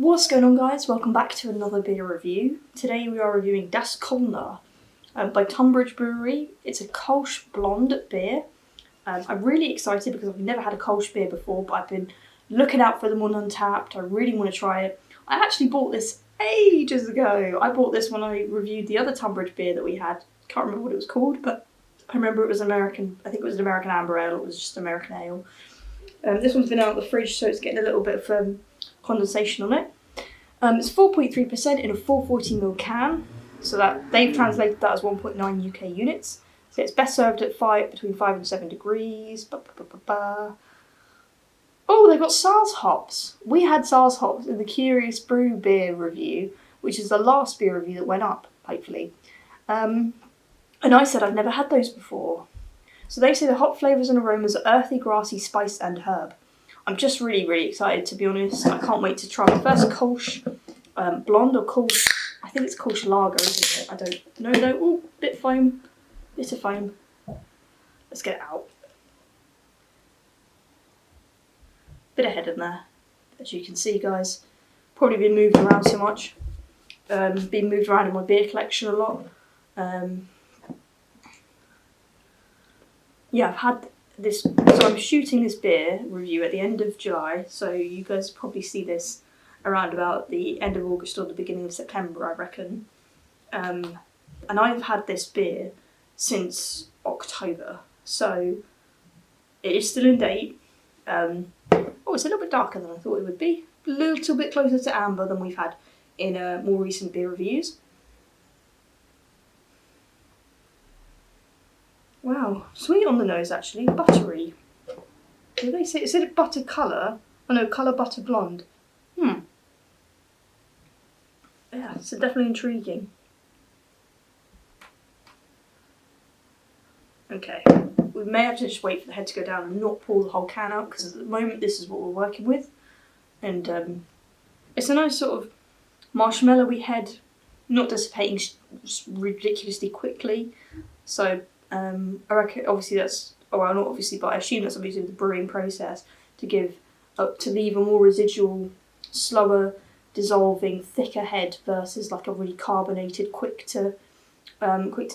What's going on, guys? Welcome back to another beer review. Today we are reviewing Das Kolner by Tonbridge Brewery. It's a Kolsch blonde beer. I'm really excited because I've never had a Kolsch beer before, but I've been looking out for them on Untapped. I really want to try it. I actually bought this ages ago. I bought this when I reviewed the other Tonbridge beer that we had. Can't remember what it was called, but I remember it was American. I think it was an American amber ale. It was just American ale. This one's been out of the fridge, so it's getting a little bit of condensation on it. It's 4.3% in a 440ml can, so that they've translated that as 1.9 UK units. So it's best served at between 5 and 7 degrees. Oh, they've got SARS hops. We had SARS hops in the Curious Brew beer review, which is the last beer review that went up, hopefully. And I said I've never had those before. So they say the hop flavours and aromas are earthy, grassy, spice and herb. I'm just really excited, to be honest. I can't wait to try my first Kolsch blonde or Kolsch. I think it's Kolsch lager, isn't it? I don't know though. Oh, bit of foam. Let's get it out. Bit of head in there, as you can see, guys. Probably been moved around so much. Been moved around in my beer collection a lot. Yeah, I've had this, so I'm shooting this beer review at the end of July, so you guys probably see this around about the end of August or the beginning of September, I reckon. And I've had this beer since October, so it is still in date. Oh, it's a little bit darker than I thought it would be. A little bit closer to amber than we've had in more recent beer reviews. Wow, sweet on the nose actually, buttery. Did they say, is it a butter colour? Oh no, colour butter blonde. Yeah, it's definitely intriguing. Okay, we may have to just wait for the head to go down and not pour the whole can out, because at the moment this is what we're working with. And it's a nice sort of marshmallowy head, not dissipating ridiculously quickly. So I reckon, obviously that's, well not obviously, but I assume that's something to do with the brewing process to leave a more residual, slower, dissolving, thicker head versus like a really carbonated, quick to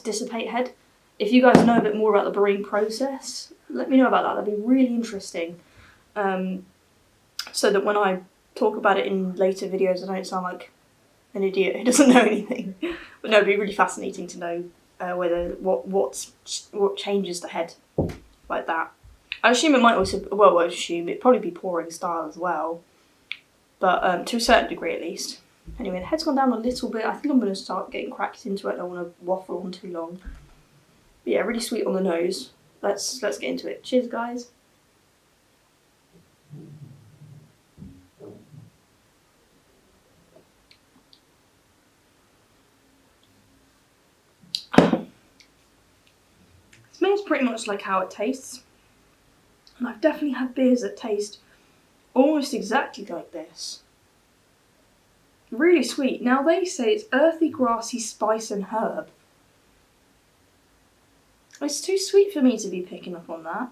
dissipate head. If you guys know a bit more about the brewing process, let me know about that. That'd be really interesting. So that when I talk about it in later videos, I don't sound like an idiot who doesn't know anything. But no, it'd be really fascinating to know what changes the head like that. I assume it might also, well, I assume it'd probably be pouring style as well, but to a certain degree at least. Anyway, the head's gone down a little bit. I think I'm going to start getting cracked into it. I don't want to waffle on too long. But yeah, really sweet on the nose. Let's get into it. Cheers, guys. Smells pretty much like how it tastes, and I've definitely had beers that taste almost exactly like this. Really sweet. Now they say it's earthy, grassy, spice and herb. It's too sweet for me to be picking up on that.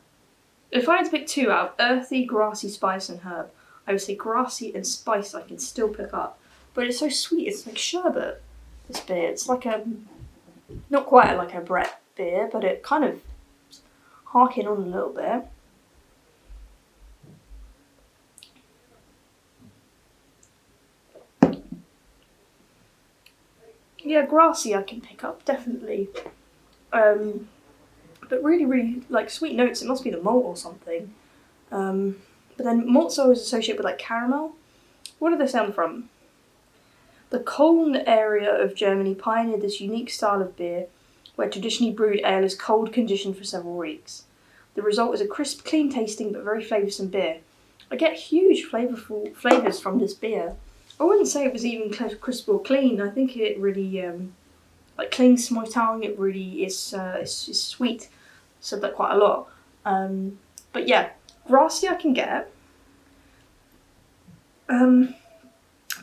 If I had to pick two out of earthy, grassy, spice and herb, I would say grassy and spice I can still pick up. But it's so sweet, it's like sherbet, this beer. It's like not quite like a Brett beer, but it kind of harking on a little bit. Yeah, grassy I can pick up, definitely. But really like sweet notes. It must be the malt or something. But then malt's always associated with like caramel. What do they sound from? The Kolner area of Germany pioneered this unique style of beer where traditionally brewed ale is cold conditioned for several weeks. The result is a crisp, clean tasting but very flavoursome beer. I get huge flavourful flavours from this beer. I wouldn't say it was even crisp or clean. I think it really like clings to my tongue. It really is it's sweet. I said that quite a lot. But yeah, grassy I can get. But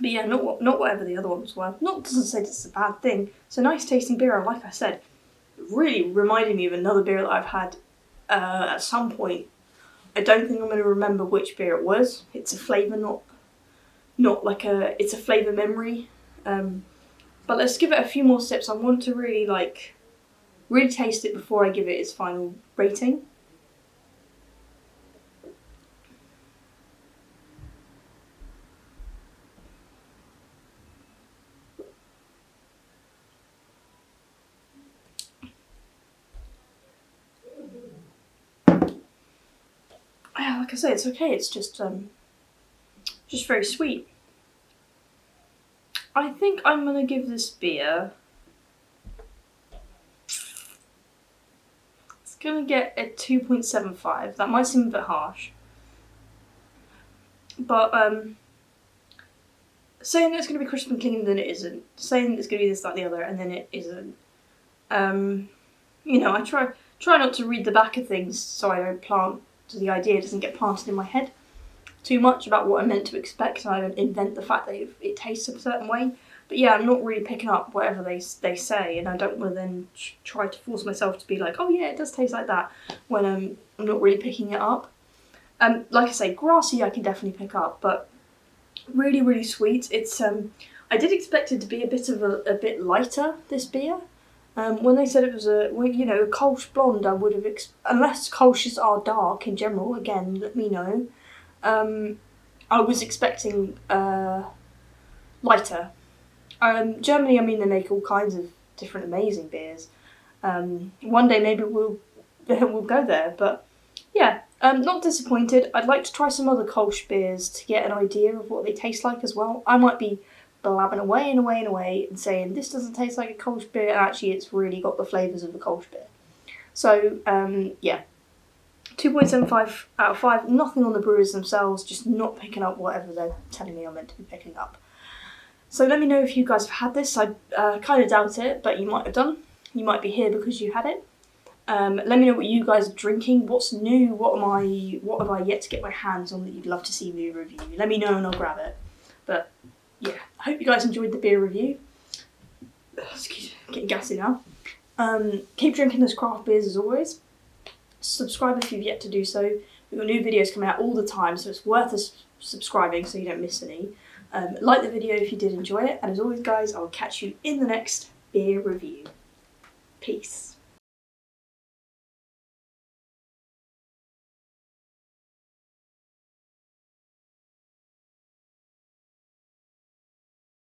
yeah, not whatever the other ones were. Doesn't say it's a bad thing. It's a nice tasting beer, and like I said, it really reminded me of another beer that I've had at some point. I don't think I'm going to remember which beer it was. It's a flavour not like it's a flavour memory. But let's give it a few more sips. I want to really taste it before I give it its final rating. Yeah, like I say, it's okay. It's just very sweet. I think I'm gonna give this beer. It's gonna get a 2.75. That might seem a bit harsh, but saying that it's gonna be crisp and clean, then it isn't. Saying that it's gonna be this, that, the other, and then it isn't. You know, I try not to read the back of things so I don't so the idea doesn't get planted in my head too much about what I'm meant to expect, and I don't invent the fact that it tastes a certain way. But yeah, I'm not really picking up whatever they say, and I don't want to then try to force myself to be like, oh yeah, it does taste like that, when I'm not really picking it up. Like I say, grassy I can definitely pick up, but really, really sweet. It's I did expect it to be a bit lighter, this beer. When they said it was a Kolsch blonde, I would have unless Kolsch's are dark in general. Again, let me know. I was expecting lighter. Germany, I mean, they make all kinds of different amazing beers. One day maybe we'll go there, but yeah, not disappointed. I'd like to try some other Kolsch beers to get an idea of what they taste like as well. I might be blabbing away and saying this doesn't taste like a Kolsch beer, and actually it's really got the flavours of the Kolsch beer. So yeah, 2.75 out of 5. Nothing on the brewers themselves, just not picking up whatever they're telling me I'm meant to be picking up. So let me know if you guys have had this. I kind of doubt it, but you might have done. You might be here because you had it. Let me know what you guys are drinking. What's new? What have I yet to get my hands on that you'd love to see me review? Let me know and I'll grab it. But yeah, I hope you guys enjoyed the beer review. Excuse me, getting gassy now. Keep drinking those craft beers as always. Subscribe if you've yet to do so. We've got new videos coming out all the time, so it's worth subscribing so you don't miss any. Like the video if you did enjoy it, and as always guys, I'll catch you in the next beer review. Peace.